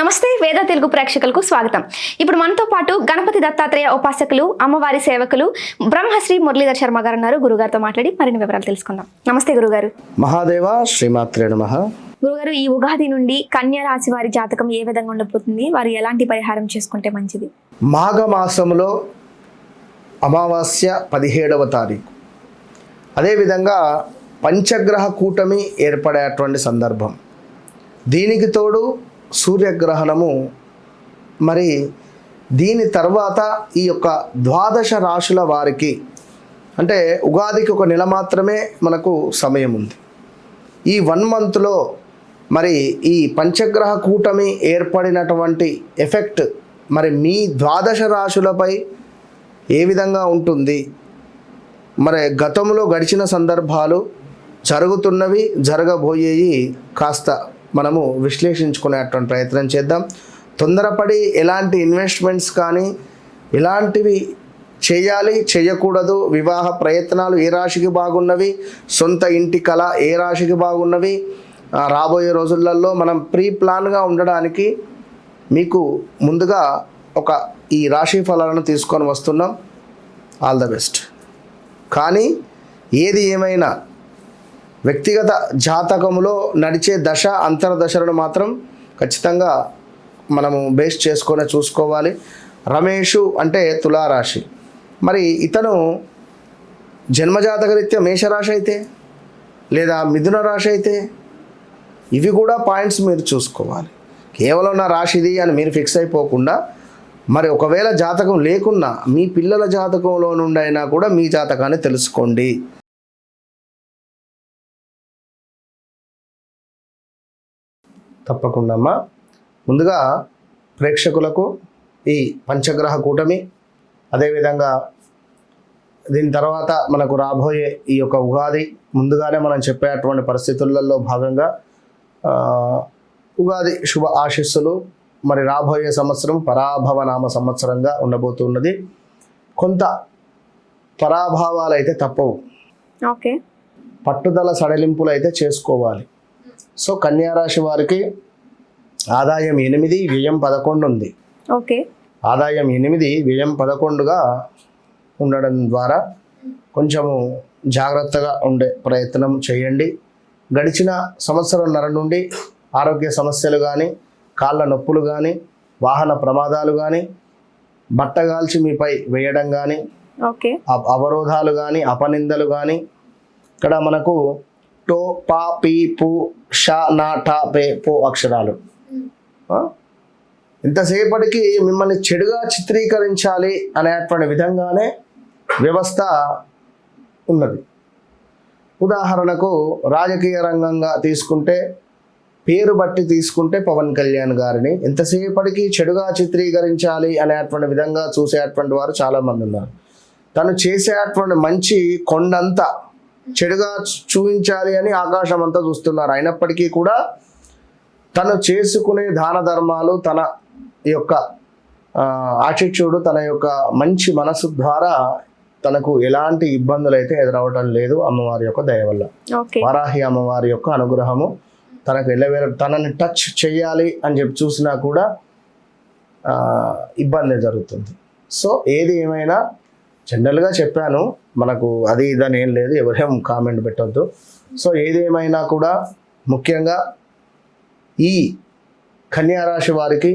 నమస్తే వేద తెలుగు ప్రేక్షకులకు స్వాగతం. ఇప్పుడు మనతో పాటు గణపతి దత్తాత్రేయ ఉపాసకులు, అమ్మవారి సేవకులు బ్రహ్మశ్రీ మురళీధర్ శర్మ గారు ఉన్నారు. గురుగారితో మాట్లాడి మరిన్ని వివరాలు తెలుసుకుందాం. నమస్తే గురుగారు. మహాదేవ శ్రీమాత్రే నమః. గురుగారు, ఈ ఉగాది నుండి కన్యా రాశి వారి జాతకం ఏ విధంగా ఉండబోతుంది? వారు ఎలాంటి పరిహారం చేసుకుంటే మంచిది? మాఘ మాసంలో అమావాస్య 17వ తారీఖు, అదేవిధంగా పంచగ్రహ కూటమి ఏర్పడేటువంటి సందర్భం. దీనికి తోడు సూర్యగ్రహణము. మరి దీని తర్వాత ఈ యొక్క ద్వాదశ రాశుల వారికి, అంటే ఉగాదికి ఒక నెల మాత్రమే మనకు సమయం ఉంది. ఈ 1 మంత్లో మరి ఈ పంచగ్రహ కూటమి ఏర్పడినటువంటి ఎఫెక్ట్ మరి మీ ద్వాదశ రాశులపై ఏ విధంగా ఉంటుంది, మరి గతంలో గడిచిన సందర్భాలు, జరుగుతున్నవి, జరగబోయేవి కాస్త మనము విశ్లేషించుకునేటువంటి ప్రయత్నం చేద్దాం. తొందరపడి ఎలాంటి ఇన్వెస్ట్మెంట్స్ కానీ ఇలాంటివి చేయాలి, చేయకూడదు. వివాహ ప్రయత్నాలు ఏ రాశికి బాగున్నవి, సొంత ఇంటి కళ ఏ రాశికి బాగున్నవి, రాబోయే రోజులలో మనం ప్రీ ప్లాన్గా ఉండడానికి మీకు ముందుగా ఈ రాశి ఫలాలను తీసుకొని వస్తున్నాం. All the best. కానీ ఏది ఏమైనా వ్యక్తిగత జాతకములో నడిచే దశ అంతర్దశలను మాత్రం ఖచ్చితంగా మనము బేస్ చేసుకొని చూసుకోవాలి. రమేషు అంటే తులారాశి, మరి ఇతను జన్మజాతకరీత్యా మేషరాశి అయితే లేదా మిథున రాశి అయితే ఇవి కూడా పాయింట్స్ మీరు చూసుకోవాలి. కేవలం నా రాశిది అని మీరు ఫిక్స్ అయిపోకుండా, మరి ఒకవేళ జాతకం లేకున్నా మీ పిల్లల జాతకంలో నుండి అయినా కూడా మీ జాతకాన్ని తెలుసుకోండి. తప్పకుండా అమ్మా. ముందుగా ప్రేక్షకులకు ఈ పంచగ్రహ కూటమి, అదేవిధంగా దీని తర్వాత మనకు రాబోయే ఈ యొక్క ఉగాది, ముందుగానే మనం చెప్పేటువంటి పరిస్థితులలో భాగంగా ఉగాది శుభ ఆశీస్సులు. మరి రాబోయే సంవత్సరం పరాభవ నామ సంవత్సరంగా ఉండబోతున్నది. కొంత పరాభావాలు అయితే తప్పవు, ఓకే, పట్టుదల సడలింపులు అయితే చేసుకోవాలి. సో కన్యారాశి వారికి ఆదాయం 8, వ్యయం 11 ఉంది. ఓకే, ఆదాయం 8, వ్యయం 11గా ఉండడం ద్వారా కొంచెము జాగ్రత్తగా ఉండే ప్రయత్నం చేయండి. గడిచిన సంవత్సరంన్నర నుండి ఆరోగ్య సమస్యలు కానీ, కాళ్ళ నొప్పులు కానీ, వాహన ప్రమాదాలు కానీ, బట్టగాల్చి మీపై వేయడం కానీ, ఓకే, అవరోధాలు కానీ, అపనిందలు కానీ, ఇక్కడ మనకు టో, పా, పీ, పు, ష, నా, ట, పే, పో అక్షరాలు ఇంతసేపటికి మిమ్మల్ని చెడుగా చిత్రీకరించాలి అనేటువంటి విధంగానే వ్యవస్థ ఉన్నది. ఉదాహరణకు రాజకీయ రంగంగా తీసుకుంటే, పేరు బట్టి తీసుకుంటే పవన్ కళ్యాణ్ గారిని ఎంతసేపటికి చెడుగా చిత్రీకరించాలి అనేటువంటి విధంగా చూసేటువంటి వారు చాలామంది ఉన్నారు. తను చేసేటువంటి మంచి కొండంతా చెడుగా చూపించాలి అని ఆకాశం అంతా చూస్తున్నారు. అయినప్పటికీ కూడా తను చేసుకునే దాన ధర్మాలు, తన యొక్క యాటిట్యూడ్, తన యొక్క మంచి మనసు ద్వారా తనకు ఎలాంటి ఇబ్బందులు అయితే ఎదురవటం లేదు. అమ్మవారి యొక్క దయ వల్ల, వారాహి అమ్మవారి యొక్క అనుగ్రహము తనకు ఎల్లవేళ తనని టచ్ చేయాలి అని చెప్పి చూసినా కూడా ఇబ్బంది జరుగుతుంది. సో ఏది ఏమైనా జనరల్గా చెప్పాను, మనకు అది ఇదని ఏం లేదు, ఎవరేం కామెంట్ పెట్టొద్దు. సో ఏదేమైనా కూడా ముఖ్యంగా ఈ కన్యారాశి వారికి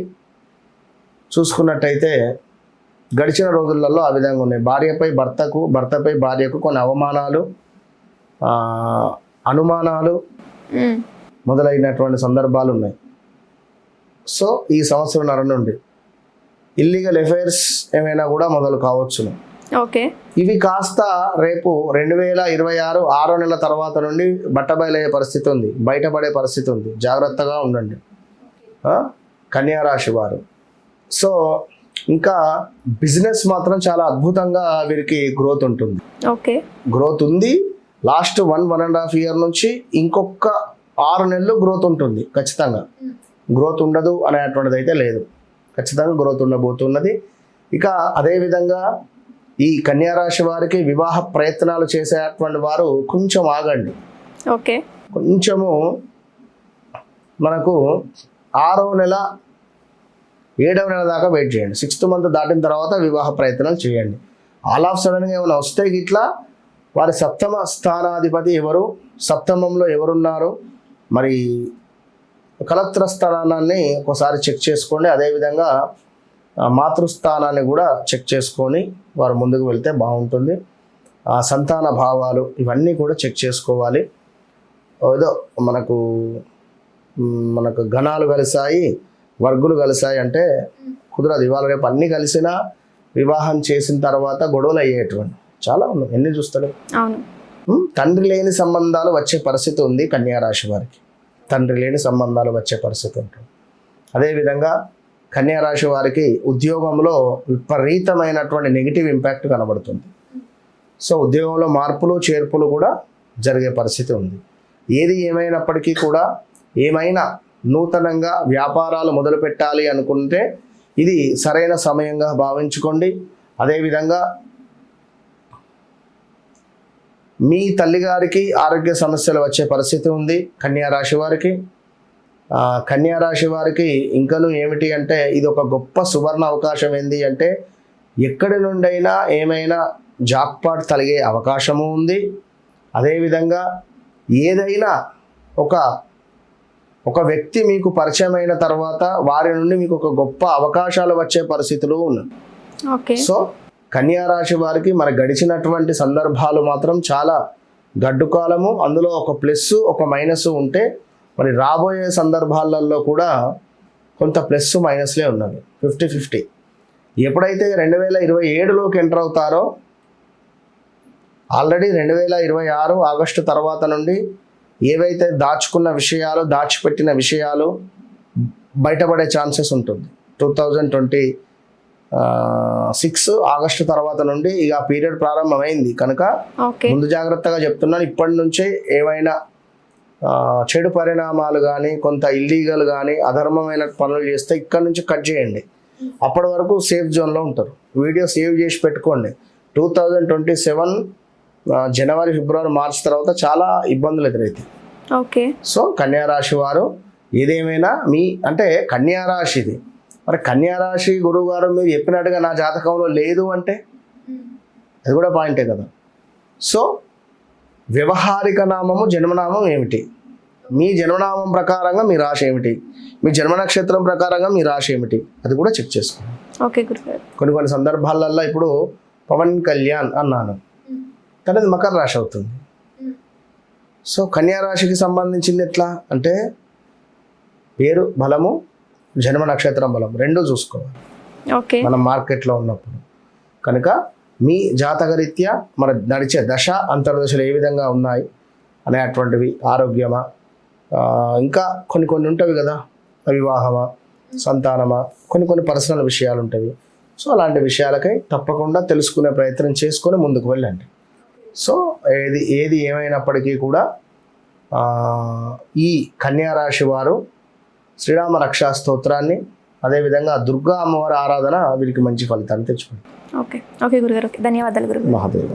చూసుకున్నట్టయితే గడిచిన రోజులలో ఆ విధంగా ఉన్నాయి. భార్యపై భర్తకు, భర్తపై భార్యకు కొన్ని అవమానాలు, అనుమానాలు మొదలైనటువంటి సందర్భాలు ఉన్నాయి. సో ఈ సంవత్సరంన్నర నుండి ఇల్లీగల్ అఫైర్స్ ఏమైనా కూడా మొదలు కావచ్చును. ఓకే, ఇవి కాస్త రేపు 2026 6 నెలల తర్వాత నుండి బట్టబయలయ్యే పరిస్థితి ఉంది, బయటపడే పరిస్థితి ఉంది. జాగ్రత్తగా ఉండండి కన్యారాశి వారు. సో ఇంకా బిజినెస్ మాత్రం చాలా అద్భుతంగా వీరికి గ్రోత్ ఉంటుంది. ఓకే, గ్రోత్ ఉంది. లాస్ట్ 1.5 ఇయర్ నుంచి ఇంకొక 6 నెలలు గ్రోత్ ఉంటుంది. ఖచ్చితంగా గ్రోత్ ఉండదు అనేటువంటిది అయితే లేదు, ఖచ్చితంగా గ్రోత్ ఉండబోతున్నది. ఇక అదేవిధంగా ఈ కన్యారాశి వారికి వివాహ ప్రయత్నాలు చేసేటువంటి వారు కొంచెం ఆగండి. ఓకే, కొంచెము మనకు 6వ నెల 7వ నెల దాకా వెయిట్ చేయండి. 6th మంత్ దాటిన తర్వాత వివాహ ప్రయత్నాలు చేయండి. ఆల్ ఆఫ్ సడన్గా ఏమైనా వస్తే ఇట్లా వారి సప్తమ స్థానాధిపతి ఎవరు, సప్తమంలో ఎవరున్నారు, మరి కలత్ర స్థానాన్ని ఒకసారి చెక్ చేసుకోండి. అదేవిధంగా మాతృస్థానాన్ని కూడా చెక్ చేసుకొని వారు ముందుకు వెళ్తే బాగుంటుంది. సంతాన భావాలు ఇవన్నీ కూడా చెక్ చేసుకోవాలి. ఏదో మనకు గణాలు కలిసాయి, వర్గులు కలిసాయి అంటే కుదరదు. ఇవాళ రేపు అన్నీ కలిసినా వివాహం చేసిన తర్వాత గొడవలు అయ్యేటువంటి చాలా ఉన్నాయి. ఎన్ని చూస్తారు. తండ్రి లేని సంబంధాలు వచ్చే పరిస్థితి ఉంది కన్యారాశి వారికి. తండ్రి లేని సంబంధాలు వచ్చే పరిస్థితి ఉంటుంది. అదేవిధంగా కన్యారాశి వారికి ఉద్యోగంలో విపరీతమైనటువంటి నెగిటివ్ ఇంపాక్ట్ కనబడుతుంది. సో ఉద్యోగంలో మార్పులు చేర్పులు కూడా జరిగే పరిస్థితి ఉంది. ఏది ఏమైనప్పటికీ కూడా ఏమైనా నూతనంగా వ్యాపారాలు మొదలు పెట్టాలి అనుకుంటే ఇది సరైన సమయంగా భావించుకోండి. అదేవిధంగా మీ తల్లిగారికి ఆరోగ్య సమస్యలు వచ్చే పరిస్థితి ఉంది కన్యారాశి వారికి. కన్యారాశి వారికి ఇంకనూ ఏమిటి అంటే ఇది ఒక గొప్ప సువర్ణ అవకాశం. ఏంది అంటే ఎక్కడి నుండైనా ఏమైనా జాక్పాట్ కలిగే అవకాశము ఉంది. అదేవిధంగా ఏదైనా ఒక వ్యక్తి మీకు పరిచయం అయిన తర్వాత వారి నుండి మీకు ఒక గొప్ప అవకాశాలు వచ్చే పరిస్థితులు ఉన్నాయి. సో కన్యారాశి వారికి మన గడిచినటువంటి సందర్భాలు మాత్రం చాలా గడ్డు కాలము. అందులో ఒక ప్లస్ ఒక మైనస్ ఉంటే మరి రాబోయే సందర్భాలలో కూడా కొంత ప్లస్ మైనస్లే ఉన్నది. 50-50. ఎప్పుడైతే 2027లోకి ఎంటర్ అవుతారో ఆల్రెడీ 2026 ఆగస్టు తర్వాత నుండి ఏవైతే దాచుకున్న విషయాలు, దాచిపెట్టిన విషయాలు బయటపడే ఛాన్సెస్ ఉంటుంది. 2026 ఆగస్టు తర్వాత నుండి ఇక పీరియడ్ ప్రారంభమైంది కనుక ముందు జాగ్రత్తగా చెప్తున్నాను. ఇప్పటి నుంచే ఏమైనా చెడు పరిణామాలు కానీ, కొంత ఇల్లీగల్ కానీ, అధర్మమైన పనులు చేస్తే ఇక్కడ నుంచి కట్ చేయండి. అప్పటి వరకు సేఫ్ జోన్లో ఉంటారు. వీడియో సేవ్ చేసి పెట్టుకోండి. 2027 జనవరి, ఫిబ్రవరి, మార్చ్ తర్వాత చాలా ఇబ్బందులు ఎదురవుతాయి. సో కన్యారాశి వారు ఏదేమైనా అంటే కన్యారాశిది మరి కన్యారాశి గురువు గారు మీరు చెప్పినట్టుగా నా జాతకంలో లేదు అంటే అది కూడా పాయింటే కదా. సో వ్యవహారిక నామము జన్మనామం ఏమిటి, మీ జన్మనామం ప్రకారంగా మీ రాశి ఏమిటి, మీ జన్మ నక్షత్రం ప్రకారంగా మీ రాశి ఏమిటి అది కూడా చెక్ చేసుకోండి. కొన్ని సందర్భాలలో ఇప్పుడు పవన్ కళ్యాణ్ అన్నాను కానీ అది మకర రాశి అవుతుంది. సో కన్యారాశికి సంబంధించింది ఎట్లా అంటే పేరు బలము, జన్మ నక్షత్రం బలం రెండు చూసుకోవాలి మనం మార్కెట్లో ఉన్నప్పుడు. కనుక మీ జాతకరీత్యా మన నడిచే దశ అంతర్దశలు ఏ విధంగా ఉన్నాయి అనేటువంటివి, ఆరోగ్యమా, ఇంకా కొన్ని ఉంటాయి కదా, వివాహమా, సంతానమా, కొన్ని పర్సనల్ విషయాలు ఉంటాయి. సో అలాంటి విషయాలకై తప్పకుండా తెలుసుకునే ప్రయత్నం చేసుకొని ముందుకు వెళ్ళండి. సో ఏది ఏమైనప్పటికీ కూడా ఈ కన్యారాశి వారు శ్రీరామ రక్షా స్తోత్రాన్ని, అదేవిధంగా దుర్గా అమ్మవారి ఆరాధన వీరికి మంచి ఫలితాన్ని తెచ్చుకుంటారు. ఓకే గురుగారు, ధన్యవాదాలు గురుగారు. మహాదేవ.